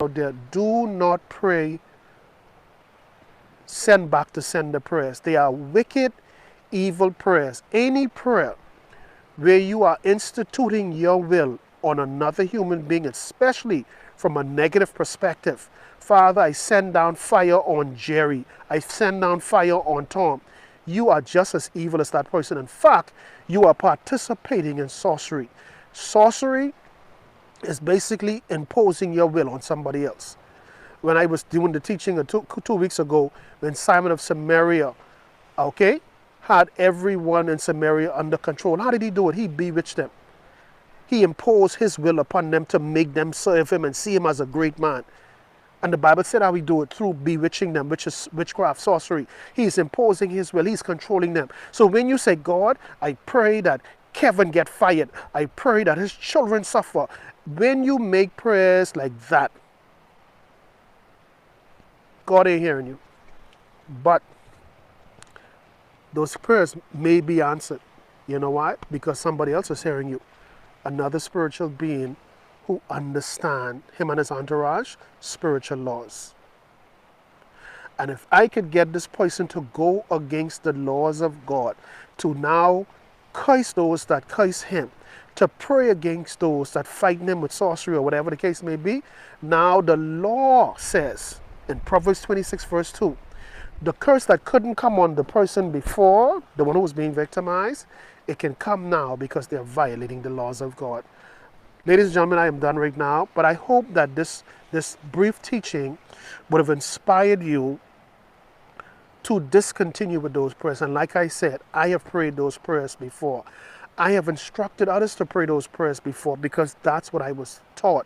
out there, do not pray send back to sender prayers. They are wicked, evil prayers. Any prayer where you are instituting your will on another human being, especially from a negative perspective. Father, I send down fire on Jerry. I send down fire on Tom. You are just as evil as that person. In fact, you are participating in sorcery. Sorcery is basically imposing your will on somebody else. When I was doing the teaching 2 weeks ago, when Simon of Samaria, okay, had everyone in Samaria under control. How did he do it? He bewitched them. He imposed his will upon them to make them serve him and see him as a great man. And the Bible said how we do it through bewitching them, which is witchcraft, sorcery. He's imposing his will. He's controlling them. So when you say, God, I pray that Kevin get fired. I pray that his children suffer. When you make prayers like that, God ain't hearing you. But those prayers may be answered. You know why? Because somebody else is hearing you. Another spiritual being who understand, him and his entourage, spiritual laws. And if I could get this person to go against the laws of God, to now curse those that curse him, to pray against those that fight him with sorcery or whatever the case may be, now the law says in Proverbs 26 verse 2, the curse that couldn't come on the person before, the one who was being victimized, it can come now because they're violating the laws of God. Ladies and gentlemen, I am done right now, but I hope that this brief teaching would have inspired you to discontinue with those prayers. And like I said, I have prayed those prayers before. I have instructed others to pray those prayers before because that's what I was taught.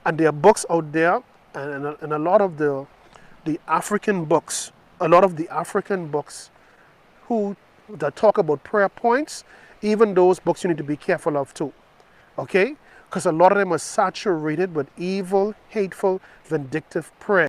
And there are books out there, and a lot of the African books, that talk about prayer points, even those books you need to be careful of too. Okay? Because a lot of them are saturated with evil, hateful, vindictive prayer.